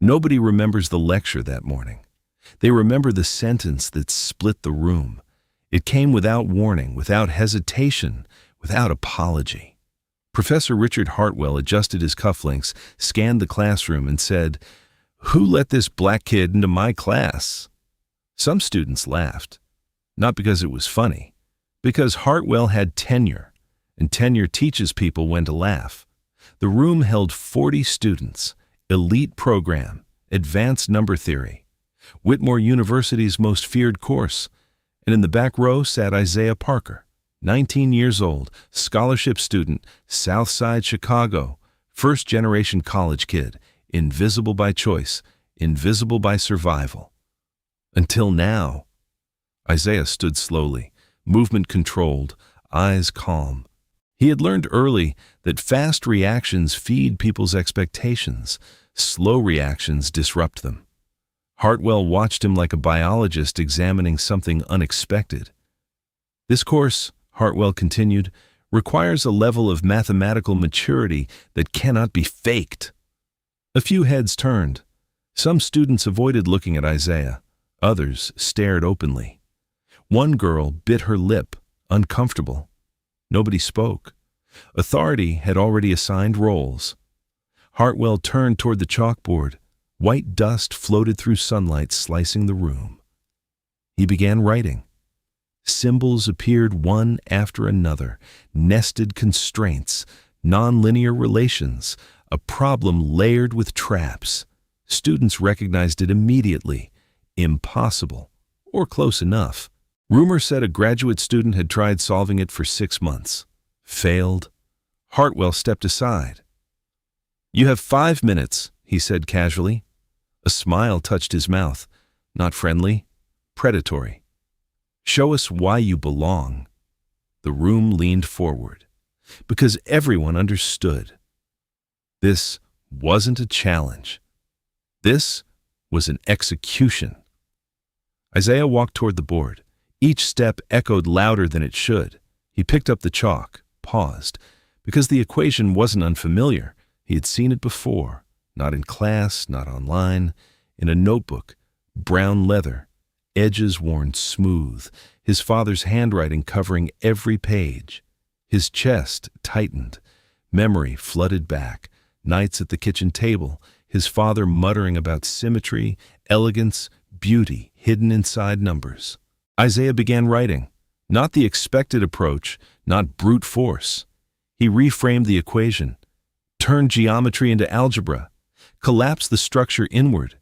Nobody remembers the lecture that morning. They remember the sentence that split the room. It came without warning, without hesitation, without apology. Professor Richard Hartwell adjusted his cufflinks, scanned the classroom, and said, "Who let this black kid into my class?" Some students laughed, not because it was funny, because Hartwell had tenure, and tenure teaches people when to laugh. The room held 40 students, elite program, advanced number theory, Whitmore University's most feared course, and in the back row sat Isaiah Parker, 19 years old, scholarship student, South Side Chicago, first-generation college kid, invisible by choice, invisible by survival. Until now. Isaiah stood slowly, movement controlled, eyes calm. He had learned early that fast reactions feed people's expectations, slow reactions disrupt them. Hartwell watched him like a biologist examining something unexpected. This course, Hartwell continued, requires a level of mathematical maturity that cannot be faked. A few heads turned. Some students avoided looking at Isaiah. Others stared openly. One girl bit her lip, uncomfortable. Nobody spoke. Authority had already assigned roles. Hartwell turned toward the chalkboard. White dust floated through sunlight, slicing the room. He began writing. Symbols appeared one after another, nested constraints, nonlinear relations, a problem layered with traps. Students recognized it immediately. Impossible, or close enough. Rumor said a graduate student had tried solving it for 6 months. Failed. Hartwell stepped aside. "You have 5 minutes," he said casually. A smile touched his mouth. Not friendly, predatory. "Show us why you belong." The room leaned forward, because everyone understood. This wasn't a challenge. This was an execution. Isaiah walked toward the board. Each step echoed louder than it should. He picked up the chalk, paused, because the equation wasn't unfamiliar. He had seen it before, not in class, not online, in a notebook, brown leather, edges worn smooth, his father's handwriting covering every page. His chest tightened. Memory flooded back. Nights at the kitchen table, his father muttering about symmetry, elegance, beauty hidden inside numbers. Isaiah began writing, not the expected approach, not brute force. He reframed the equation, turned geometry into algebra, collapsed the structure inward.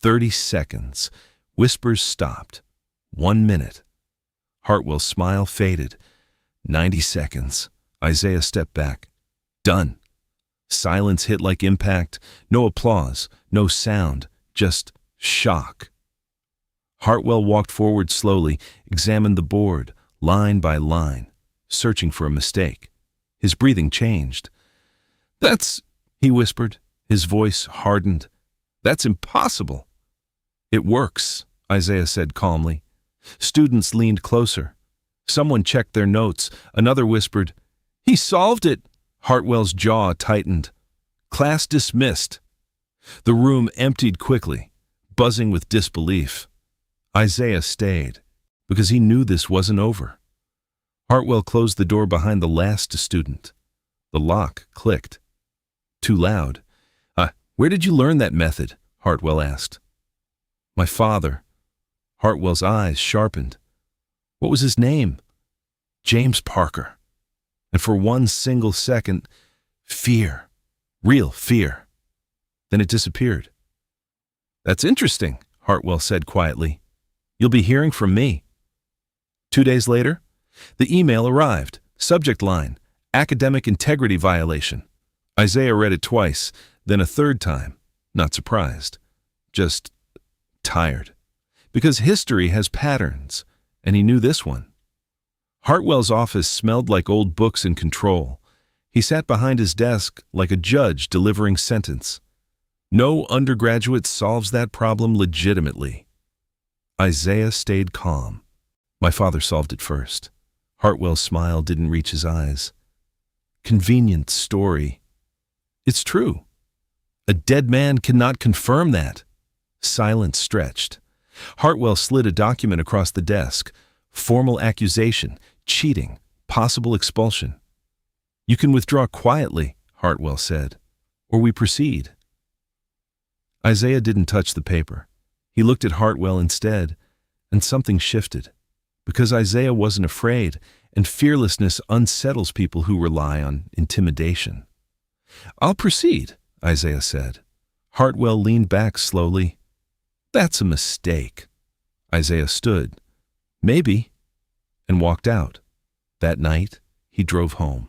30 seconds. Whispers stopped. 1 minute. Hartwell's smile faded. 90 seconds. Isaiah stepped back. Done. Silence hit like impact. No applause, no sound, just shock. Hartwell walked forward slowly, examined the board, line by line, searching for a mistake. His breathing changed. "That's," he whispered, his voice hardened. "That's impossible." "It works," Isaiah said calmly. Students leaned closer. Someone checked their notes. Another whispered, "He solved it." Hartwell's jaw tightened. Class dismissed. The room emptied quickly, buzzing with disbelief. Isaiah stayed, because he knew this wasn't over. Hartwell closed the door behind the last student. The lock clicked. Too loud. Where did you learn that method?" Hartwell asked. "My father." Hartwell's eyes sharpened. "What was his name?" "James Parker." And for one single second, fear, real fear. Then it disappeared. "That's interesting," Hartwell said quietly. "You'll be hearing from me." 2 days later, the email arrived. Subject line, academic integrity violation. Isaiah read it twice, then a third time. Not surprised. Just tired. Because history has patterns, and he knew this one. Hartwell's office smelled like old books and control. He sat behind his desk like a judge delivering sentence. No undergraduate solves that problem legitimately. Isaiah stayed calm. "My father solved it first." Hartwell's smile didn't reach his eyes. "Convenient story." "It's true." A dead man cannot confirm that. Silence stretched. Hartwell slid a document across the desk. Formal accusation, cheating, possible expulsion. You can withdraw quietly, Hartwell said, or we proceed. Isaiah didn't touch the paper. He looked at Hartwell instead, and something shifted. Because Isaiah wasn't afraid, and fearlessness unsettles people who rely on intimidation. I'll proceed, Isaiah said. Hartwell leaned back slowly. That's a mistake. Isaiah stood. Maybe, and walked out. That night, he drove home.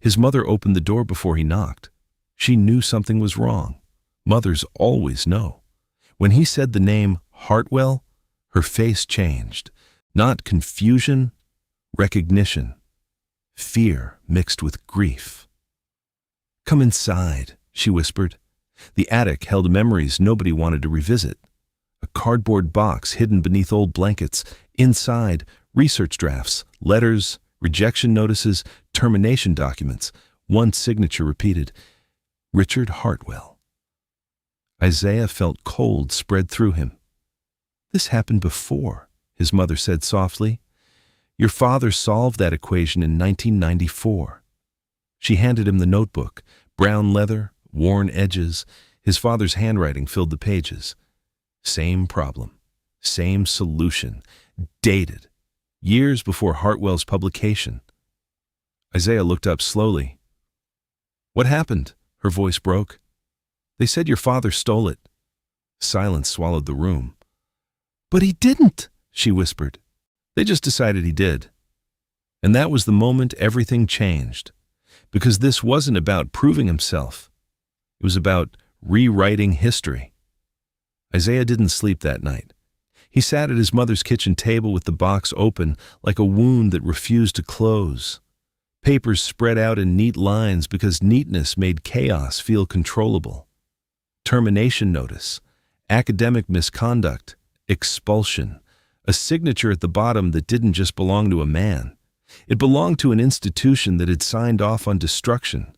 His mother opened the door before he knocked. She knew something was wrong. Mothers always know. When he said the name Hartwell, her face changed. Not confusion, recognition. Fear mixed with grief. Come inside, she whispered. The attic held memories nobody wanted to revisit. A cardboard box hidden beneath old blankets. Inside, research drafts, letters, rejection notices, termination documents. One signature repeated, Richard Hartwell. Isaiah felt cold spread through him. This happened before, his mother said softly. Your father solved that equation in 1994. She handed him the notebook, brown leather, worn edges. His father's handwriting filled the pages. Same problem, same solution, dated, years before Hartwell's publication. Isaiah looked up slowly. What happened? Her voice broke. They said your father stole it. Silence swallowed the room. But he didn't, she whispered. They just decided he did. And that was the moment everything changed. Because this wasn't about proving himself. It was about rewriting history. Isaiah didn't sleep that night. He sat at his mother's kitchen table with the box open like a wound that refused to close. Papers spread out in neat lines because neatness made chaos feel controllable. Termination notice, academic misconduct, expulsion, a signature at the bottom that didn't just belong to a man. It belonged to an institution that had signed off on destruction.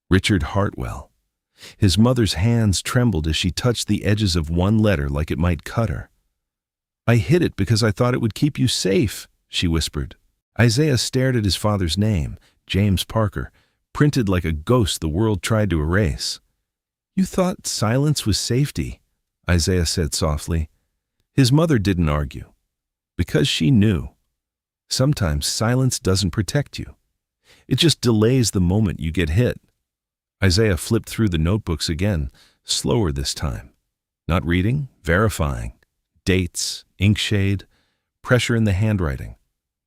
Richard Hartwell. His mother's hands trembled as she touched the edges of one letter like it might cut her. I hid it because I thought it would keep you safe, she whispered. Isaiah stared at his father's name, James Parker, printed like a ghost the world tried to erase. You thought silence was safety, Isaiah said softly. His mother didn't argue, because she knew. Sometimes silence doesn't protect you. It just delays the moment you get hit. Isaiah flipped through the notebooks again, slower this time. Not reading, verifying. Dates, ink shade, pressure in the handwriting.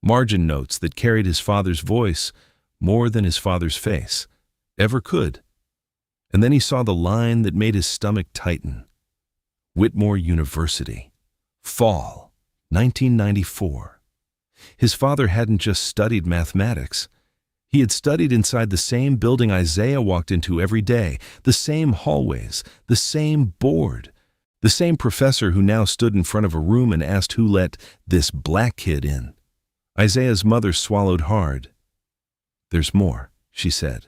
Margin notes that carried his father's voice more than his father's face ever could. And then he saw the line that made his stomach tighten. Whitmore University. Fall, 1994. His father hadn't just studied mathematics. He had studied inside the same building Isaiah walked into every day, the same hallways, the same board, the same professor who now stood in front of a room and asked who let this black kid in. Isaiah's mother swallowed hard. There's more, she said.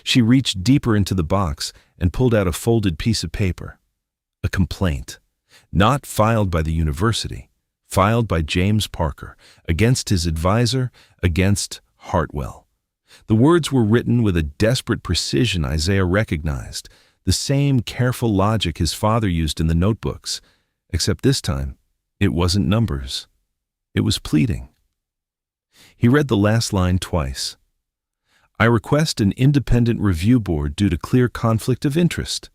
She reached deeper into the box and pulled out a folded piece of paper. A complaint, not filed by the university, filed by James Parker, against his advisor, against Hartwell. The words were written with a desperate precision Isaiah recognized, the same careful logic his father used in the notebooks, except this time, it wasn't numbers. It was pleading. He read the last line twice. I request an independent review board due to clear conflict of interest.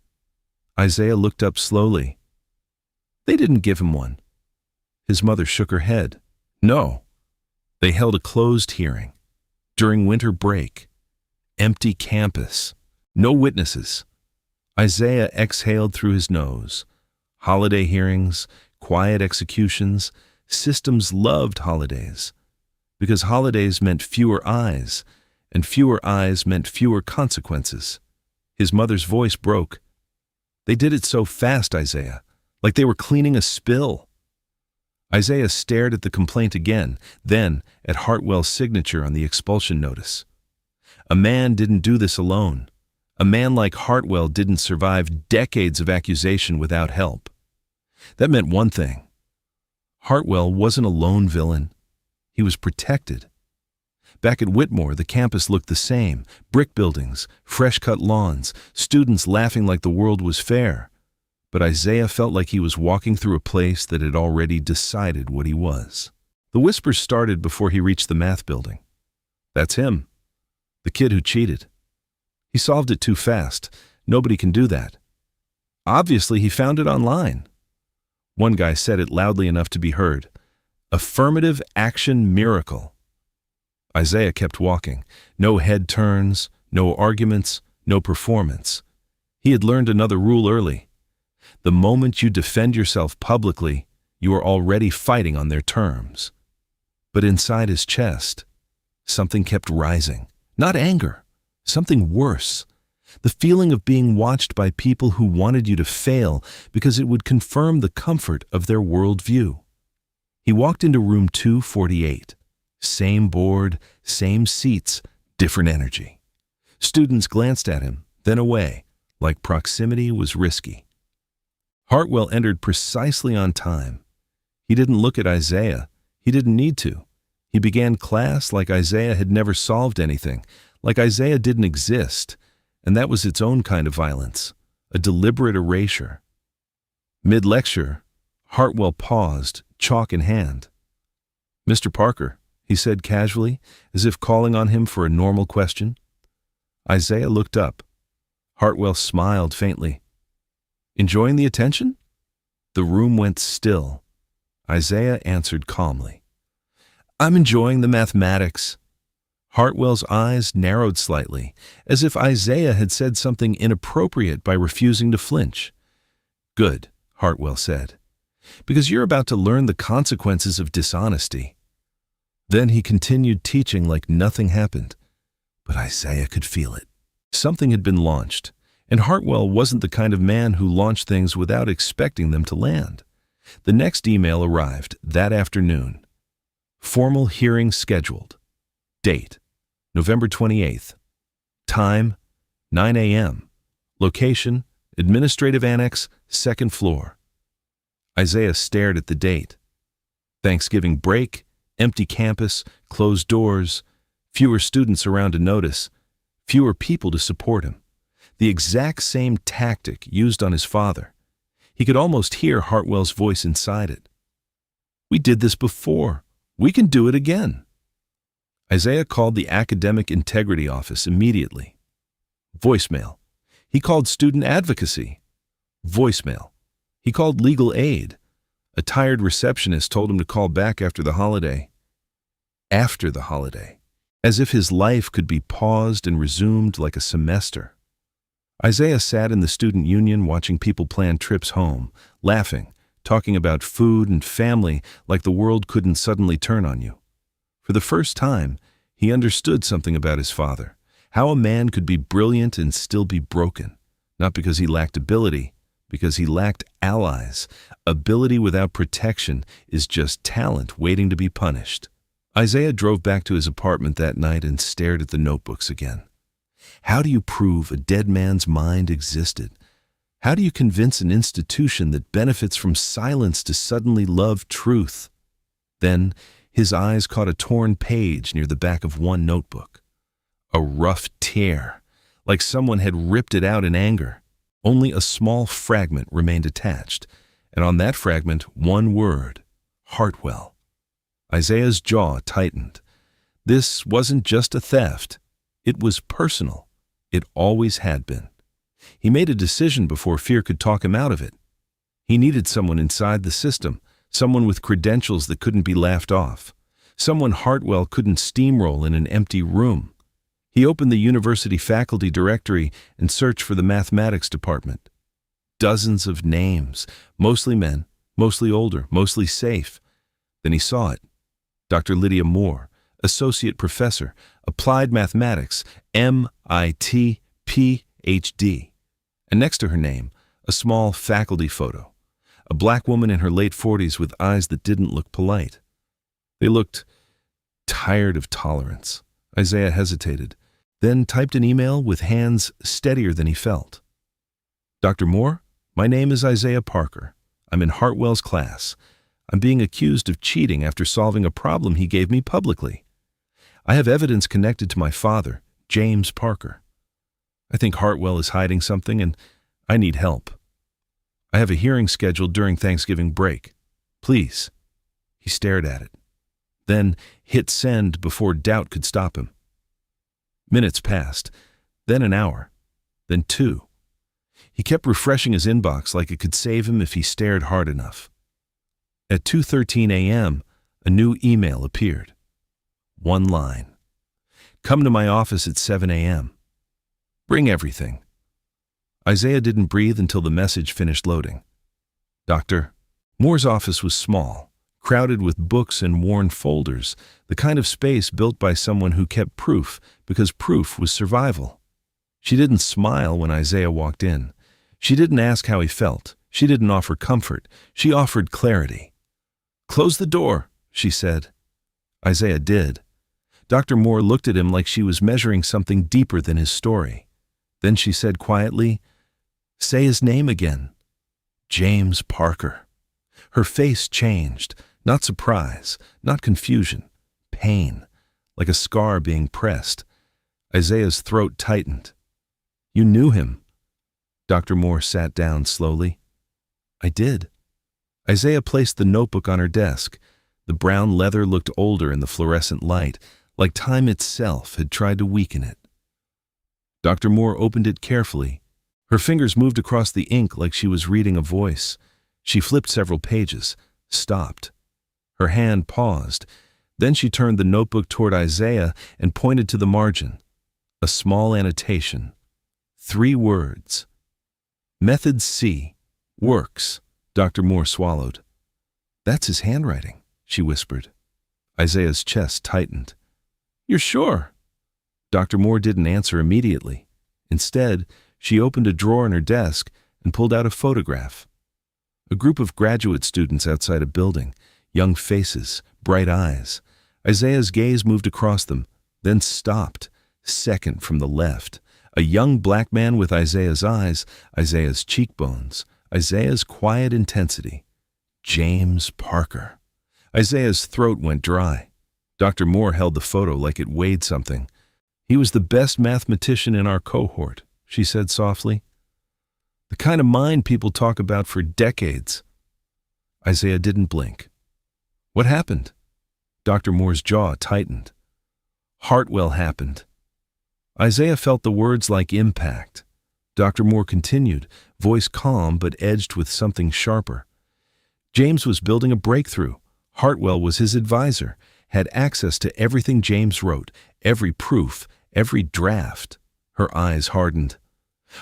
Isaiah looked up slowly. They didn't give him one. His mother shook her head. No. They held a closed hearing. During winter break. Empty campus. No witnesses. Isaiah exhaled through his nose. Holiday hearings, quiet executions. Systems loved holidays. Because holidays meant fewer eyes, and fewer eyes meant fewer consequences. His mother's voice broke. They did it so fast, Isaiah, like they were cleaning a spill. Isaiah stared at the complaint again, then at Hartwell's signature on the expulsion notice. A man didn't do this alone. A man like Hartwell didn't survive decades of accusation without help. That meant one thing. Hartwell wasn't a lone villain. He was protected. Back at Whitmore, the campus looked the same. Brick buildings, fresh-cut lawns, students laughing like the world was fair. But Isaiah felt like he was walking through a place that had already decided what he was. The whispers started before he reached the math building. That's him. The kid who cheated. He solved it too fast. Nobody can do that. Obviously, he found it online. One guy said it loudly enough to be heard. Affirmative action miracle. Isaiah kept walking. No head turns, no arguments, no performance. He had learned another rule early. The moment you defend yourself publicly, you are already fighting on their terms. But inside his chest, something kept rising. Not anger, something worse. The feeling of being watched by people who wanted you to fail because it would confirm the comfort of their worldview. He walked into room 248. Same board, same seats, different energy. Students glanced at him, then away, like proximity was risky. Hartwell entered precisely on time. He didn't look at Isaiah. He didn't need to. He began class like Isaiah had never solved anything, like Isaiah didn't exist, and that was its own kind of violence, a deliberate erasure. Mid-lecture, Hartwell paused, chalk in hand. "Mr. Parker," he said casually, as if calling on him for a normal question. Isaiah looked up. Hartwell smiled faintly. "Enjoying the attention?" The room went still. Isaiah answered calmly. "I'm enjoying the mathematics." Hartwell's eyes narrowed slightly, as if Isaiah had said something inappropriate by refusing to flinch. "Good," Hartwell said, "because you're about to learn the consequences of dishonesty." Then he continued teaching like nothing happened. But Isaiah could feel it. Something had been launched, and Hartwell wasn't the kind of man who launched things without expecting them to land. The next email arrived that afternoon. Formal hearing scheduled. Date, November 28th. Time, 9 a.m. Location, Administrative Annex, 2nd floor. Isaiah stared at the date. Thanksgiving break, empty campus, closed doors, fewer students around to notice, fewer people to support him. The exact same tactic used on his father. He could almost hear Hartwell's voice inside it. "We did this before. We can do it again." Isaiah called the Academic Integrity Office immediately. Voicemail. He called Student Advocacy. Voicemail. He called Legal Aid. A tired receptionist told him to call back after the holiday. After the holiday. As if his life could be paused and resumed like a semester. Isaiah sat in the student union watching people plan trips home, laughing, talking about food and family like the world couldn't suddenly turn on you. For the first time, he understood something about his father, how a man could be brilliant and still be broken, not because he lacked ability, because he lacked allies. Ability without protection is just talent waiting to be punished. Isaiah drove back to his apartment that night and stared at the notebooks again. How do you prove a dead man's mind existed? How do you convince an institution that benefits from silence to suddenly love truth? Then, his eyes caught a torn page near the back of one notebook. A rough tear, like someone had ripped it out in anger. Only a small fragment remained attached, and on that fragment, one word, Hartwell. Isaiah's jaw tightened. This wasn't just a theft. It was personal. It always had been. He made a decision before fear could talk him out of it. He needed someone inside the system, someone with credentials that couldn't be laughed off, someone Hartwell couldn't steamroll in an empty room. He opened the university faculty directory and searched for the mathematics department. Dozens of names, mostly men, mostly older, mostly safe. Then he saw it. Dr. Lydia Moore, Associate Professor, Applied Mathematics, MIT, Ph.D. And next to her name, a small faculty photo. A black woman in her late 40s with eyes that didn't look polite. They looked tired of tolerance. Isaiah hesitated. then typed an email with hands steadier than he felt. Dr. Moore, my name is Isaiah Parker. I'm in Hartwell's class. I'm being accused of cheating after solving a problem he gave me publicly. I have evidence connected to my father, James Parker. I think Hartwell is hiding something and I need help. I have a hearing scheduled during Thanksgiving break. Please. He stared at it, then hit send before doubt could stop him. Minutes passed, then an hour, then 2. He kept refreshing his inbox like it could save him if he stared hard enough. At 2:13 a.m., a new email appeared. One line. Come to my office at 7 a.m. Bring everything. Isaiah didn't breathe until the message finished loading. Dr. Moore's office was small, crowded with books and worn folders, the kind of space built by someone who kept proof because proof was survival. She didn't smile when Isaiah walked in. She didn't ask how he felt. She didn't offer comfort. She offered clarity. Close the door, she said. Isaiah did. Dr. Moore looked at him like she was measuring something deeper than his story. Then she said quietly, say his name again. James Parker. Her face changed, not surprise, not confusion, pain, like a scar being pressed. Isaiah's throat tightened. You knew him. Dr. Moore sat down slowly. I did. Isaiah placed the notebook on her desk. The brown leather looked older in the fluorescent light, like time itself had tried to weaken it. Dr. Moore opened it carefully. Her fingers moved across the ink like she was reading a voice. She flipped several pages, stopped. Her hand paused. Then she turned the notebook toward Isaiah and pointed to the margin. A small annotation. 3 words. Method C. Works. Dr. Moore swallowed. That's his handwriting, she whispered. Isaiah's chest tightened. You're sure? Dr. Moore didn't answer immediately. Instead, she opened a drawer in her desk and pulled out a photograph. A group of graduate students outside a building, young faces, bright eyes. Isaiah's gaze moved across them, then stopped, second from the left. A young black man with Isaiah's eyes, Isaiah's cheekbones, Isaiah's quiet intensity. James Parker. Isaiah's throat went dry. Dr. Moore held the photo like it weighed something. He was the best mathematician in our cohort, she said softly. The kind of mind people talk about for decades. Isaiah didn't blink. What happened? Dr. Moore's jaw tightened. Hartwell happened. Isaiah felt the words like impact. Dr. Moore continued, voice calm but edged with something sharper. James was building a breakthrough. Hartwell was his advisor, had access to everything James wrote, every proof, every draft. Her eyes hardened.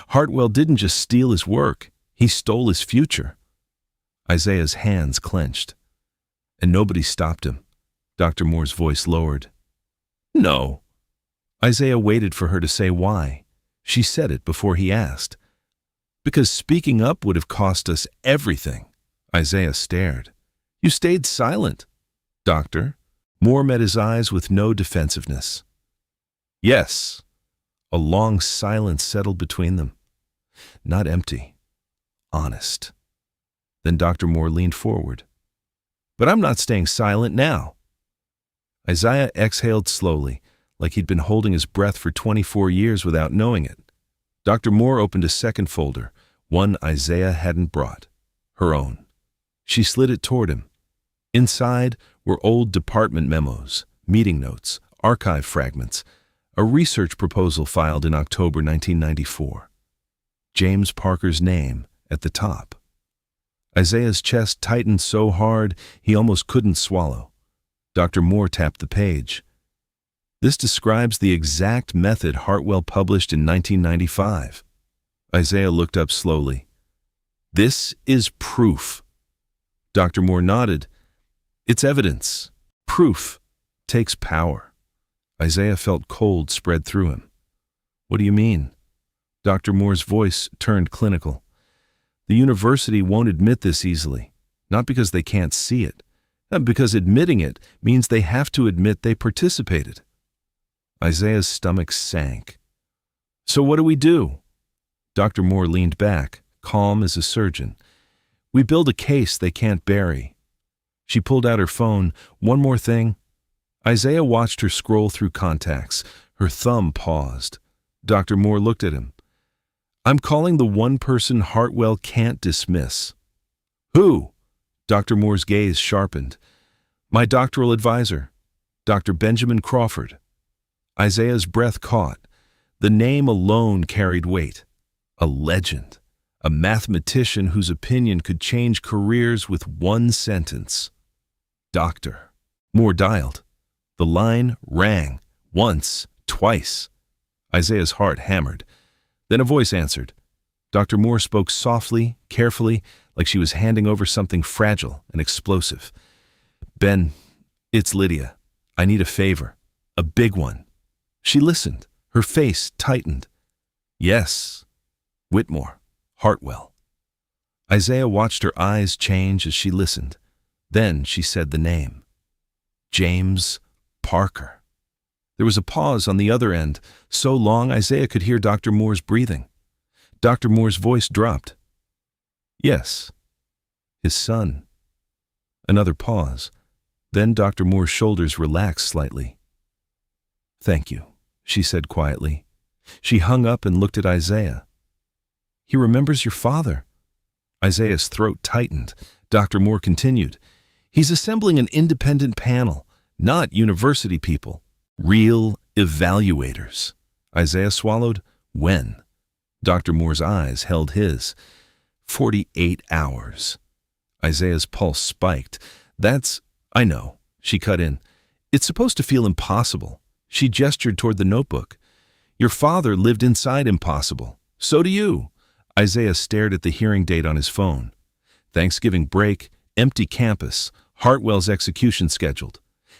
Hartwell didn't just steal his work, he stole his future. Isaiah's hands clenched. And nobody stopped him. Dr. Moore's voice lowered. No. Isaiah waited for her to say why. She said it before he asked. Because speaking up would have cost us everything. Isaiah stared. You stayed silent. Doctor? Moore met his eyes with no defensiveness. Yes. A long silence settled between them. Not empty. Honest. Then Dr. Moore leaned forward. But I'm not staying silent now. Isaiah exhaled slowly, like he'd been holding his breath for 24 years without knowing it. Dr. Moore opened a second folder, one Isaiah hadn't brought. Her own. She slid it toward him. Inside were old department memos, meeting notes, archive fragments, a research proposal filed in October 1994. James Parker's name at the top. Isaiah's chest tightened so hard he almost couldn't swallow. Dr. Moore tapped the page. This describes the exact method Hartwell published in 1995. Isaiah looked up slowly. This is proof. Dr. Moore nodded. It's evidence. Proof takes power. Isaiah felt cold spread through him. What do you mean? Dr. Moore's voice turned clinical. The university won't admit this easily, not because they can't see it, because admitting it means they have to admit they participated. Isaiah's stomach sank. "So what do we do?" Dr. Moore leaned back, calm as a surgeon. "We build a case they can't bury." She pulled out her phone. "One more thing." Isaiah watched her scroll through contacts. Her thumb paused. Dr. Moore looked at him. "I'm calling the one person Hartwell can't dismiss." "Who?" Dr. Moore's gaze sharpened. "My doctoral advisor, Dr. Benjamin Crawford." Isaiah's breath caught. The name alone carried weight. A legend. A mathematician whose opinion could change careers with one sentence. "Doctor." Moore dialed. The line rang. Once, twice. Isaiah's heart hammered. Then a voice answered. Dr. Moore spoke softly, carefully, like she was handing over something fragile and explosive. "Ben, it's Lydia. I need a favor. A big one." She listened. Her face tightened. "Yes. Whitmore. Hartwell." Isaiah watched her eyes change as she listened. Then she said the name. James Parker. There was a pause on the other end, so long Isaiah could hear Dr. Moore's breathing. Dr. Moore's voice dropped. "Yes. His son." Another pause. Then Dr. Moore's shoulders relaxed slightly. "Thank you," she said quietly. She hung up and looked at Isaiah. "He remembers your father." Isaiah's throat tightened. Dr. Moore continued. "He's assembling an independent panel, not university people. Real evaluators." Isaiah swallowed. "When?" Dr. Moore's eyes held his. 48 hours. Isaiah's pulse spiked. I know," she cut in. "It's supposed to feel impossible." She gestured toward the notebook. "Your father lived inside impossible. So do you." Isaiah stared at the hearing date on his phone. Thanksgiving break, empty campus, Hartwell's execution scheduled.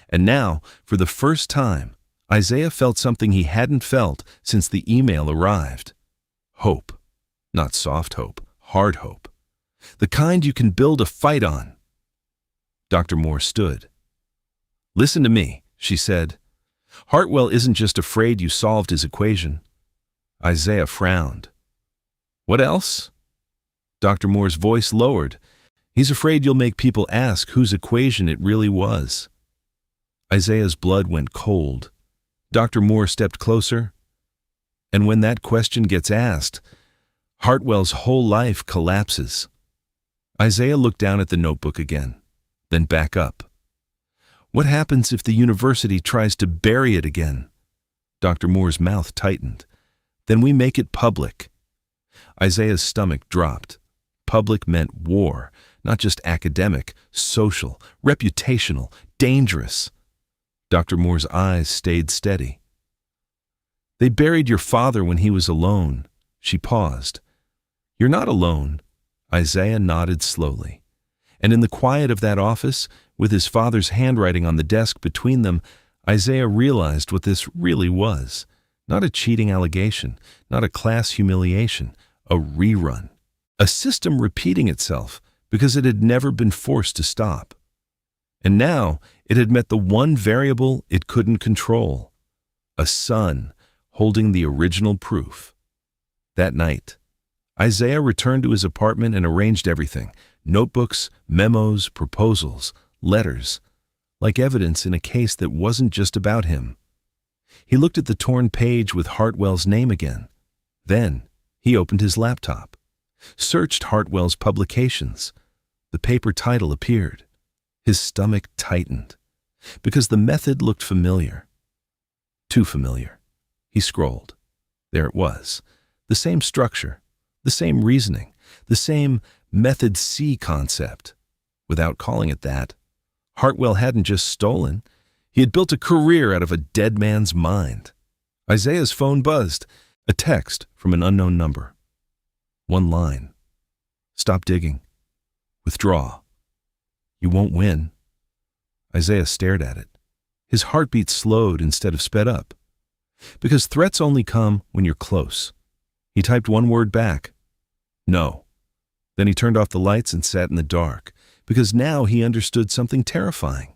And now, for the first time, Isaiah felt something he hadn't felt since the email arrived. Hope. Not soft hope, hard hope. The kind you can build a fight on. Dr. Moore stood. "Listen to me," she said. "Hartwell isn't just afraid you solved his equation." Isaiah frowned. "What else?" Dr. Moore's voice lowered. "He's afraid you'll make people ask whose equation it really was." Isaiah's blood went cold. Dr. Moore stepped closer. "And when that question gets asked, Hartwell's whole life collapses." Isaiah looked down at the notebook again, then back up. "What happens if the university tries to bury it again?" Dr. Moore's mouth tightened. "Then we make it public." Isaiah's stomach dropped. Public meant war, not just academic, social, reputational, dangerous. Dr. Moore's eyes stayed steady. "They buried your father when he was alone." She paused. "You're not alone." Isaiah nodded slowly. And in the quiet of that office, with his father's handwriting on the desk between them, Isaiah realized what this really was. Not a cheating allegation, not a class humiliation, a rerun. A system repeating itself because it had never been forced to stop. And now it had met the one variable it couldn't control. A son holding the original proof. That night, Isaiah returned to his apartment and arranged everything. Notebooks, memos, proposals, letters. Like evidence in a case that wasn't just about him. He looked at the torn page with Hartwell's name again. Then he opened his laptop. Searched Hartwell's publications. The paper title appeared. His stomach tightened. Because the method looked familiar. Too familiar. He scrolled. There it was. The same structure. The same reasoning. The same Method C concept. Without calling it that, Hartwell hadn't just stolen. He had built a career out of a dead man's mind. Isaiah's phone buzzed. A text from an unknown number. One line. "Stop digging. Withdraw. You won't win." Isaiah stared at it. His heartbeat slowed instead of sped up. Because threats only come when you're close. He typed one word back. "No." Then he turned off the lights and sat in the dark, because now he understood something terrifying.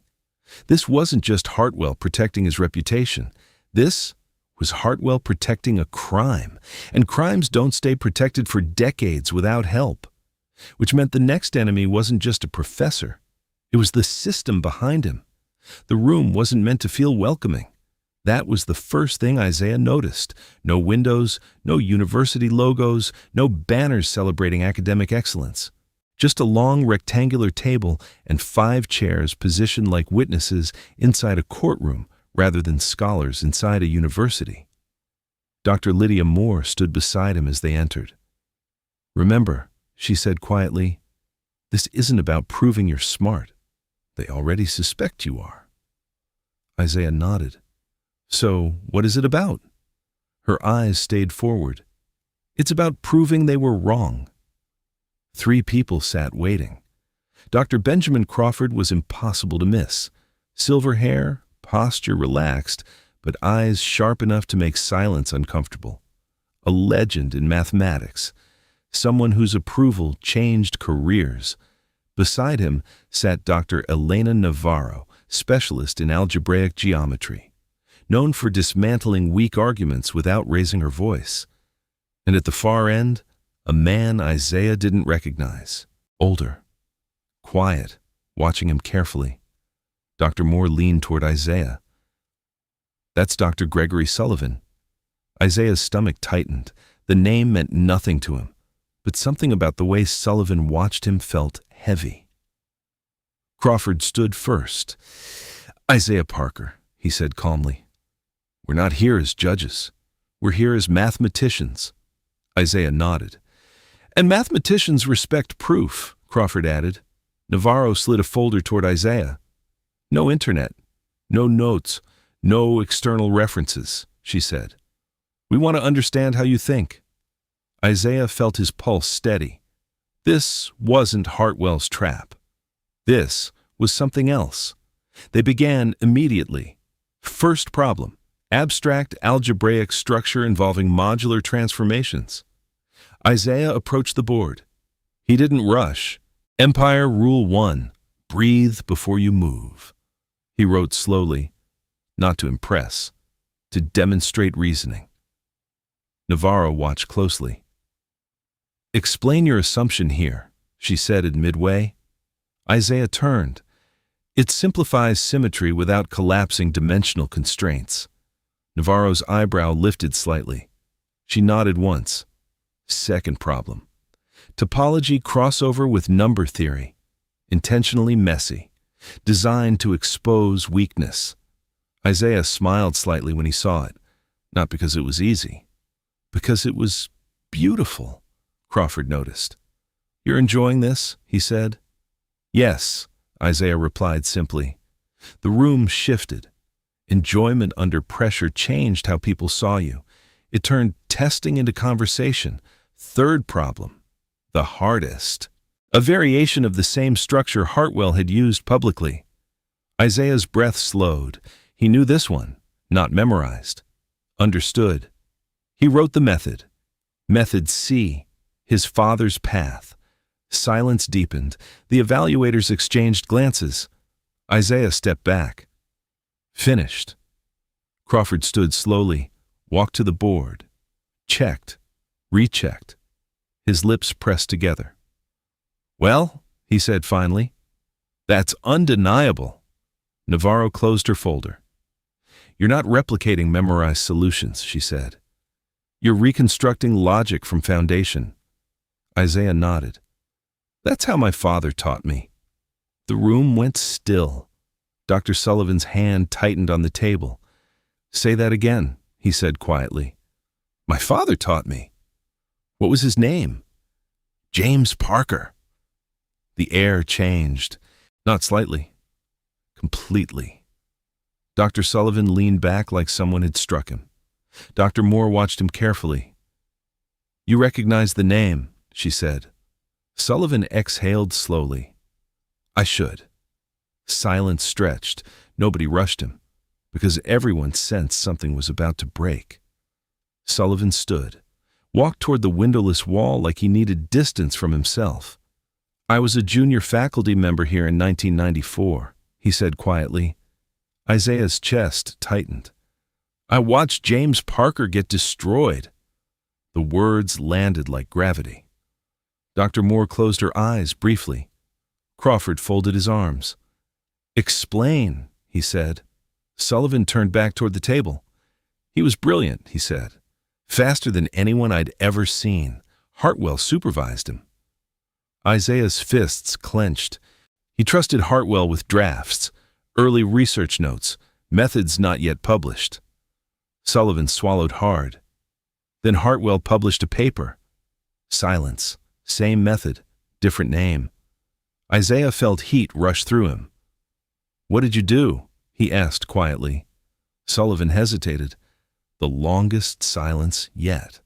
This wasn't just Hartwell protecting his reputation. This was Hartwell protecting a crime, and crimes don't stay protected for decades without help, which meant the next enemy wasn't just a professor. It was the system behind him. The room wasn't meant to feel welcoming. That was the first thing Isaiah noticed. No windows, no university logos, no banners celebrating academic excellence. Just a long rectangular table and 5 chairs positioned like witnesses inside a courtroom rather than scholars inside a university. Dr. Lydia Moore stood beside him as they entered. "Remember," she said quietly, "this isn't about proving you're smart. They already suspect you are." Isaiah nodded. "So, what is it about?" Her eyes stayed forward. "It's about proving they were wrong." 3 people sat waiting. Dr. Benjamin Crawford was impossible to miss. Silver hair, posture relaxed, but eyes sharp enough to make silence uncomfortable. A legend in mathematics. Someone whose approval changed careers. Beside him sat Dr. Elena Navarro, specialist in algebraic geometry, known for dismantling weak arguments without raising her voice. And at the far end, a man Isaiah didn't recognize. Older. Quiet, watching him carefully. Dr. Moore leaned toward Isaiah. "That's Dr. Gregory Sullivan." Isaiah's stomach tightened. The name meant nothing to him, but something about the way Sullivan watched him felt heavy. Crawford stood first. "Isaiah Parker," he said calmly. "We're not here as judges. We're here as mathematicians." Isaiah nodded. "And mathematicians respect proof," Crawford added. Navarro slid a folder toward Isaiah. "No internet, no notes, no external references," she said. "We want to understand how you think." Isaiah felt his pulse steady. This wasn't Hartwell's trap. This was something else. They began immediately. First problem: abstract algebraic structure involving modular transformations. Isaiah approached the board. He didn't rush. Empire Rule 1, breathe before you move. He wrote slowly, not to impress, to demonstrate reasoning. Navarro watched closely. "Explain your assumption here," she said in midway. Isaiah turned. "It simplifies symmetry without collapsing dimensional constraints." Navarro's eyebrow lifted slightly. She nodded once. Second problem: topology crossover with number theory. Intentionally messy. Designed to expose weakness. Isaiah smiled slightly when he saw it. Not because it was easy. Because it was beautiful, Crawford noticed. "You're enjoying this?" he said. "Yes," Isaiah replied simply. The room shifted. Enjoyment under pressure changed how people saw you. It turned testing into conversation. Third problem: the hardest. A variation of the same structure Hartwell had used publicly. Isaiah's breath slowed. He knew this one, not memorized. Understood. He wrote the method. Method C, his father's path. Silence deepened. The evaluators exchanged glances. Isaiah stepped back. Finished. Crawford stood slowly, walked to the board. Checked. Rechecked. His lips pressed together. "Well," he said finally, "that's undeniable." Navarro closed her folder. "You're not replicating memorized solutions," she said. "You're reconstructing logic from foundation." Isaiah nodded. "That's how my father taught me." The room went still. Dr. Sullivan's hand tightened on the table. "Say that again," he said quietly. "My father taught me." "What was his name?" "James Parker." The air changed, not slightly, completely. Dr. Sullivan leaned back like someone had struck him. Dr. Moore watched him carefully. "You recognize the name," she said. Sullivan exhaled slowly. "I should." Silence stretched. Nobody rushed him, because everyone sensed something was about to break. Sullivan stood, walked toward the windowless wall like he needed distance from himself. "I was a junior faculty member here in 1994, he said quietly. Isaiah's chest tightened. I watched James Parker get destroyed. The words landed like gravity. Dr. Moore closed her eyes briefly. Crawford folded his arms. "Explain," he said. Sullivan turned back toward the table. "He was brilliant," he said. "Faster than anyone I'd ever seen. Hartwell supervised him." Isaiah's fists clenched. He trusted Hartwell with drafts, early research notes, methods not yet published. Sullivan swallowed hard. Then Hartwell published a paper. Silence. Same method, different name. Isaiah felt heat rush through him. "What did you do?" he asked quietly. Sullivan hesitated. The longest silence yet.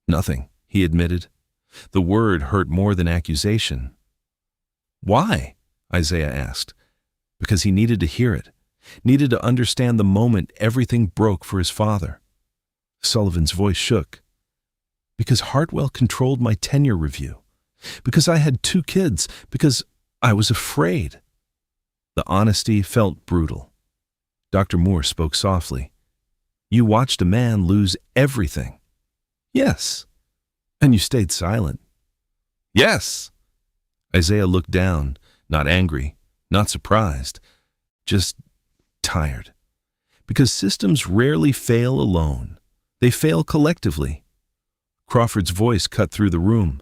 "Nothing," he admitted. The word hurt more than accusation. "Why?" Isaiah asked. Because he needed to hear it, needed to understand the moment everything broke for his father. Sullivan's voice shook. "Because Hartwell controlled my tenure review. Because I had 2 kids. Because I was afraid." The honesty felt brutal. Dr. Moore spoke softly. "You watched a man lose everything." "Yes." "And you stayed silent." "Yes." Isaiah looked down, not angry, not surprised, just tired. Because systems rarely fail alone. They fail collectively. Crawford's voice cut through the room.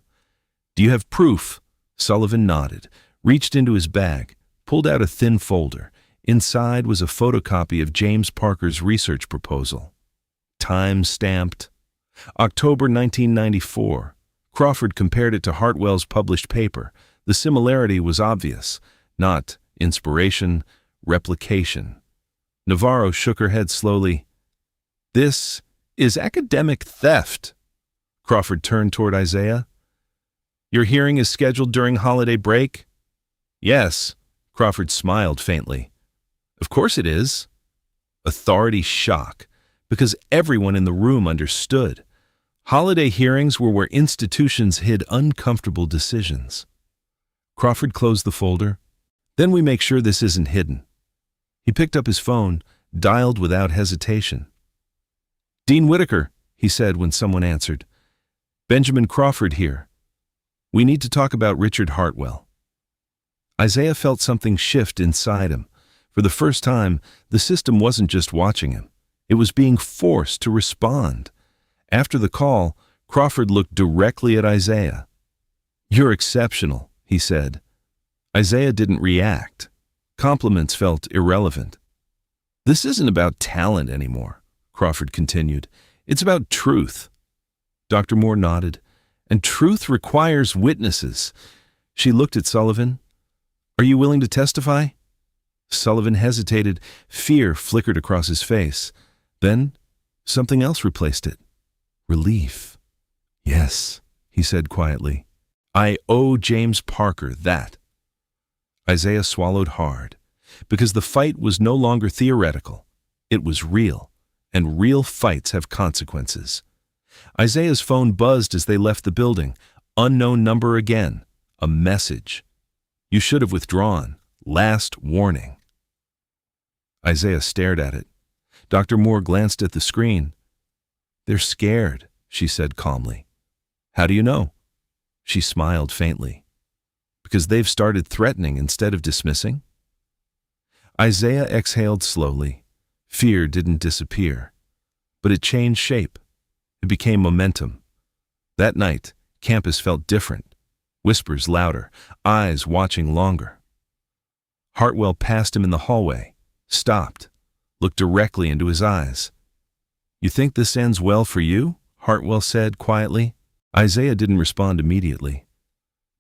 "Do you have proof?" Sullivan nodded, reached into his bag, pulled out a thin folder. Inside was a photocopy of James Parker's research proposal. Time-stamped. October 1994. Crawford compared it to Hartwell's published paper. The similarity was obvious. Not inspiration, replication. Navarro shook her head slowly. "This is academic theft." Crawford turned toward Isaiah. "Your hearing is scheduled during holiday break?" "Yes." Crawford smiled faintly. "Of course it is." Authority shock, because everyone in the room understood. Holiday hearings were where institutions hid uncomfortable decisions. Crawford closed the folder. "Then we make sure this isn't hidden." He picked up his phone, dialed without hesitation. "Dean Whitaker," he said when someone answered. "Benjamin Crawford here. We need to talk about Richard Hartwell." Isaiah felt something shift inside him. For the first time, the system wasn't just watching him. It was being forced to respond. After the call, Crawford looked directly at Isaiah. "You're exceptional," he said. Isaiah didn't react. Compliments felt irrelevant. "This isn't about talent anymore," Crawford continued. "It's about truth." Dr. Moore nodded. "And truth requires witnesses." She looked at Sullivan. "Are you willing to testify?" Sullivan hesitated. Fear flickered across his face. Then something else replaced it. Relief. "Yes," he said quietly. "I owe James Parker that." Isaiah swallowed hard, because the fight was no longer theoretical. It was real, and real fights have consequences. Isaiah's phone buzzed as they left the building. Unknown number again. A message. "You should have withdrawn. Last warning." Isaiah stared at it. Dr. Moore glanced at the screen. "They're scared," she said calmly. "How do you know?" She smiled faintly. "Because they've started threatening instead of dismissing." Isaiah exhaled slowly. Fear didn't disappear, but it changed shape. It became momentum. That night, campus felt different. Whispers louder, eyes watching longer. Hartwell passed him in the hallway, stopped, looked directly into his eyes. "You think this ends well for you?" Hartwell said quietly. Isaiah didn't respond immediately,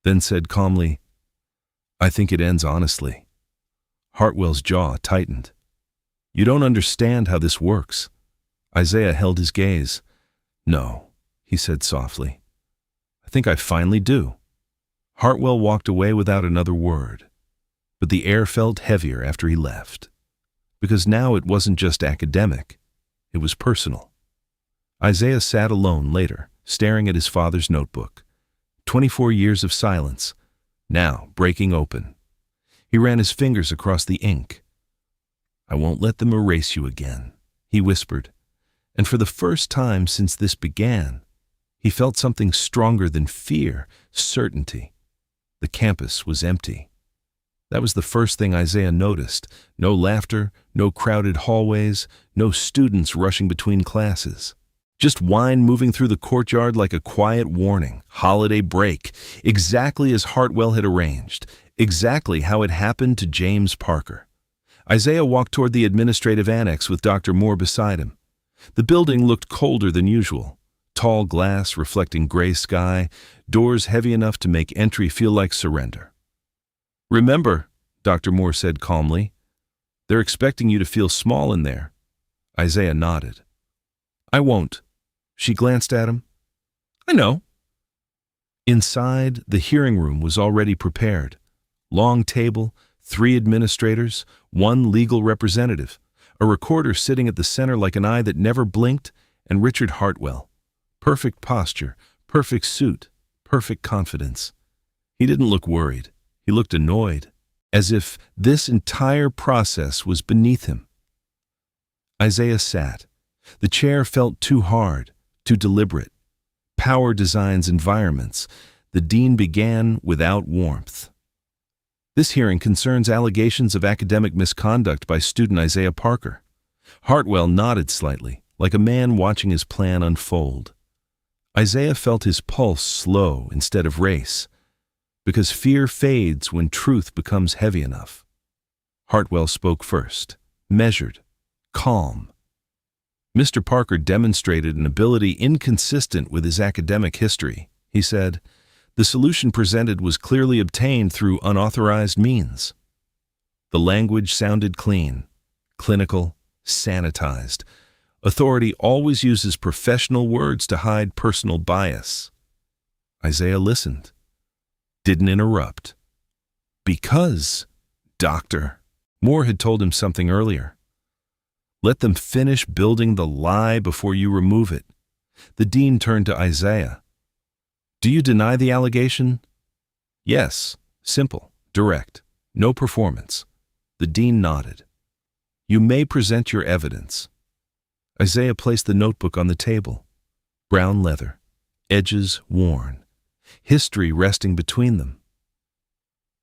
then said calmly, "I think it ends honestly." Hartwell's jaw tightened. "You don't understand how this works." Isaiah held his gaze. "No," he said softly. "I think I finally do." Hartwell walked away without another word, but the air felt heavier after he left. Because now it wasn't just academic, it was personal. Isaiah sat alone later, staring at his father's notebook. 24 years of silence, now breaking open. He ran his fingers across the ink. "I won't let them erase you again," he whispered, and for the first time since this began, he felt something stronger than fear, certainty. The campus was empty. That was the first thing Isaiah noticed. No laughter, no crowded hallways, no students rushing between classes. Just wine moving through the courtyard like a quiet warning, holiday break, exactly as Hartwell had arranged, exactly how it happened to James Parker. Isaiah walked toward the administrative annex with Dr. Moore beside him. The building looked colder than usual. Tall glass reflecting gray sky, doors heavy enough to make entry feel like surrender. "Remember," Dr. Moore said calmly, "they're expecting you to feel small in there." Isaiah nodded. "I won't." She glanced at him. "I know." Inside, the hearing room was already prepared. Long table, 3 administrators, 1 legal representative, a recorder sitting at the center like an eye that never blinked, and Richard Hartwell. Perfect posture, perfect suit, perfect confidence. He didn't look worried. He looked annoyed, as if this entire process was beneath him. Isaiah sat. The chair felt too hard, too deliberate. Power designs environments. The dean began without warmth. "This hearing concerns allegations of academic misconduct by student Isaiah Parker." Hartwell nodded slightly, like a man watching his plan unfold. Isaiah felt his pulse slow instead of race, because fear fades when truth becomes heavy enough. Hartwell spoke first, measured, calm. "Mr. Parker demonstrated an ability inconsistent with his academic history," he said. "The solution presented was clearly obtained through unauthorized means." The language sounded clean, clinical, sanitized. Authority always uses professional words to hide personal bias. Isaiah listened, didn't interrupt. "Because, Doctor," Moore had told him something earlier. "Let them finish building the lie before you remove it." The dean turned to Isaiah. "Do you deny the allegation?" "Yes. Simple, direct, no performance." The dean nodded. "You may present your evidence." Isaiah placed the notebook on the table. Brown leather, edges worn, history resting between them.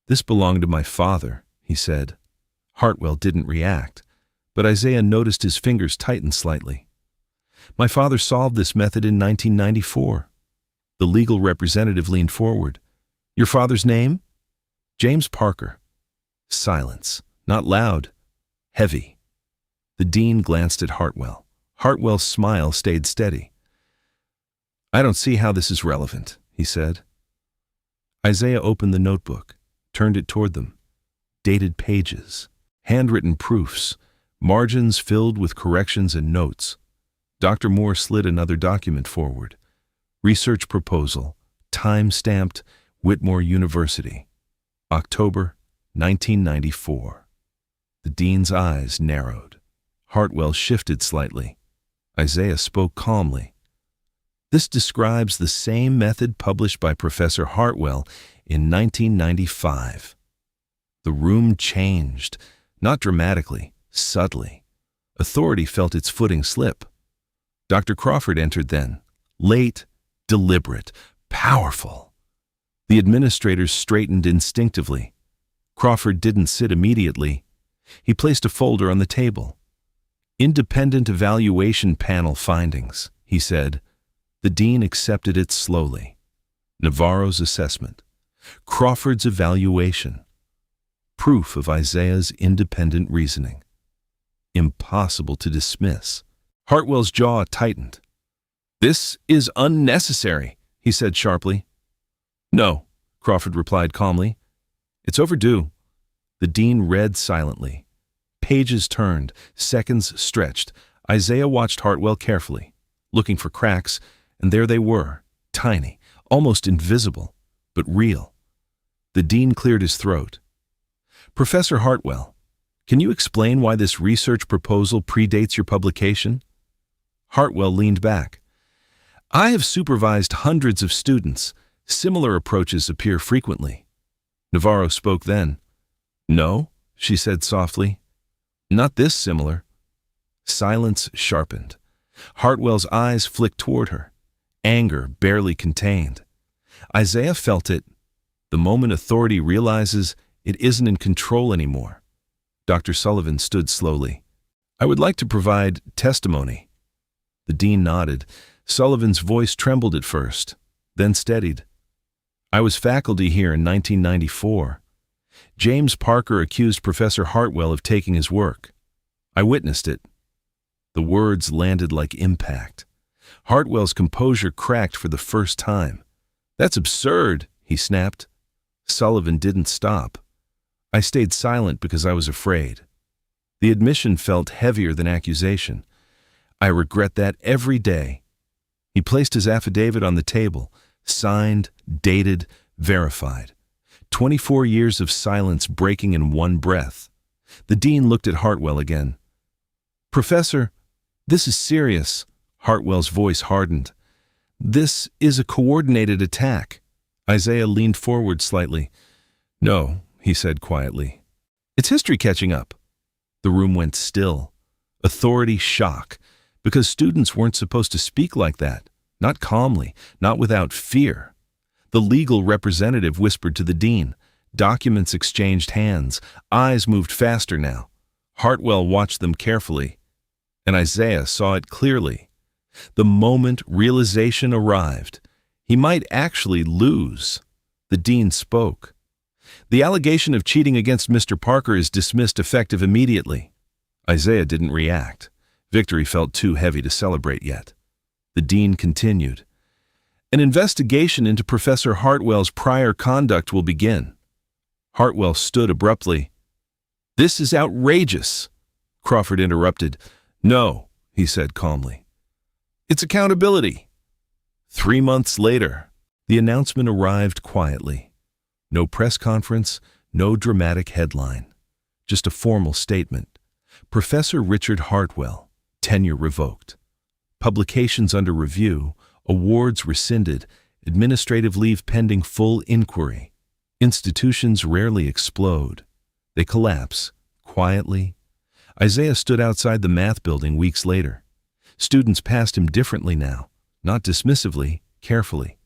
"This belonged to my father," he said. Hartwell didn't react, but Isaiah noticed his fingers tighten slightly. "My father solved this method in 1994. The legal representative leaned forward. "Your father's name?" "James Parker." Silence, not loud, heavy. The dean glanced at Hartwell. Hartwell's smile stayed steady. "I don't see how this is relevant," he said. Isaiah opened the notebook, turned it toward them. Dated pages, handwritten proofs, margins filled with corrections and notes. Dr. Moore slid another document forward. Research proposal, time-stamped, Whitmore University, October 1994. The dean's eyes narrowed. Hartwell shifted slightly. Isaiah spoke calmly. "This describes the same method published by Professor Hartwell in 1995. The room changed, not dramatically, subtly. Authority felt its footing slip. Dr. Crawford entered then, late, deliberate, powerful. The administrators straightened instinctively. Crawford didn't sit immediately. He placed a folder on the table. "Independent Evaluation Panel Findings," he said. The dean accepted it slowly. Navarro's assessment. Crawford's evaluation. Proof of Isaiah's independent reasoning. Impossible to dismiss. Hartwell's jaw tightened. "This is unnecessary," he said sharply. "No," Crawford replied calmly. "It's overdue." The dean read silently. Pages turned, seconds stretched. Isaiah watched Hartwell carefully, looking for cracks, and there they were, tiny, almost invisible, but real. The dean cleared his throat. "Professor Hartwell, can you explain why this research proposal predates your publication?" Hartwell leaned back. "I have supervised hundreds of students. Similar approaches appear frequently." Navarro spoke then. "No," she said softly. "Not this similar." Silence sharpened. Hartwell's eyes flicked toward her, anger barely contained. Isaiah felt it. The moment authority realizes it isn't in control anymore. Dr. Sullivan stood slowly. "I would like to provide testimony." The dean nodded. Sullivan's voice trembled at first, then steadied. "I was faculty here in 1994. James Parker accused Professor Hartwell of taking his work. I witnessed it." The words landed like impact. Hartwell's composure cracked for the first time. "That's absurd," he snapped. Sullivan didn't stop. "I stayed silent because I was afraid." The admission felt heavier than accusation. "I regret that every day." He placed his affidavit on the table, signed, dated, verified. 24 years of silence breaking in one breath. The dean looked at Hartwell again. "Professor, this is serious." Hartwell's voice hardened. "This is a coordinated attack." Isaiah leaned forward slightly. "No," he said quietly. "It's history catching up." The room went still. Authority shock, because students weren't supposed to speak like that, not calmly, not without fear. The legal representative whispered to the dean. Documents exchanged hands. Eyes moved faster now. Hartwell watched them carefully, and Isaiah saw it clearly. The moment realization arrived, he might actually lose. The dean spoke. "The allegation of cheating against Mr. Parker is dismissed effective immediately." Isaiah didn't react. Victory felt too heavy to celebrate yet. The dean continued. "An investigation into Professor Hartwell's prior conduct will begin." Hartwell stood abruptly. "This is outrageous," Crawford interrupted. "No," he said calmly. "It's accountability." 3 months later, the announcement arrived quietly. No press conference, no dramatic headline. Just a formal statement. Professor Richard Hartwell, tenure revoked. Publications under review, awards rescinded, administrative leave pending full inquiry. Institutions rarely explode. They collapse, quietly. Isaiah stood outside the math building weeks later. Students passed him differently now, not dismissively, carefully,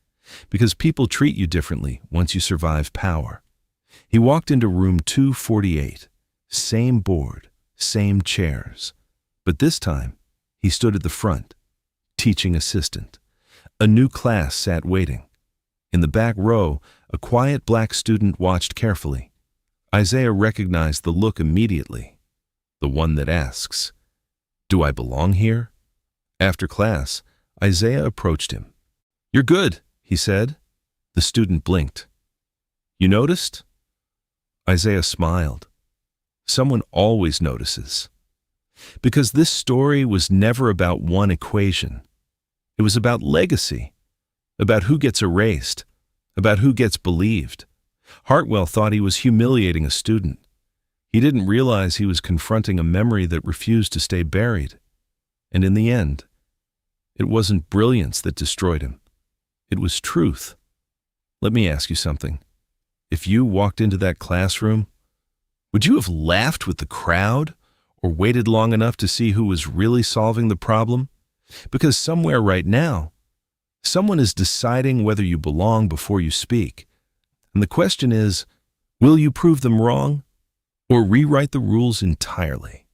because people treat you differently once you survive power. He walked into room 248, same board, same chairs. But this time, he stood at the front, teaching assistant. A new class sat waiting. In the back row, a quiet black student watched carefully. Isaiah recognized the look immediately. The one that asks, "Do I belong here?" After class, Isaiah approached him. "You're good," he said. The student blinked. "You noticed?" Isaiah smiled. Someone always notices. Because this story was never about one equation. It was about legacy, about who gets erased, about who gets believed. Hartwell thought he was humiliating a student. He didn't realize he was confronting a memory that refused to stay buried. And in the end, it wasn't brilliance that destroyed him. It was truth. Let me ask you something. If you walked into that classroom, would you have laughed with the crowd or waited long enough to see who was really solving the problem? Because somewhere right now, someone is deciding whether you belong before you speak. And the question is, will you prove them wrong or rewrite the rules entirely?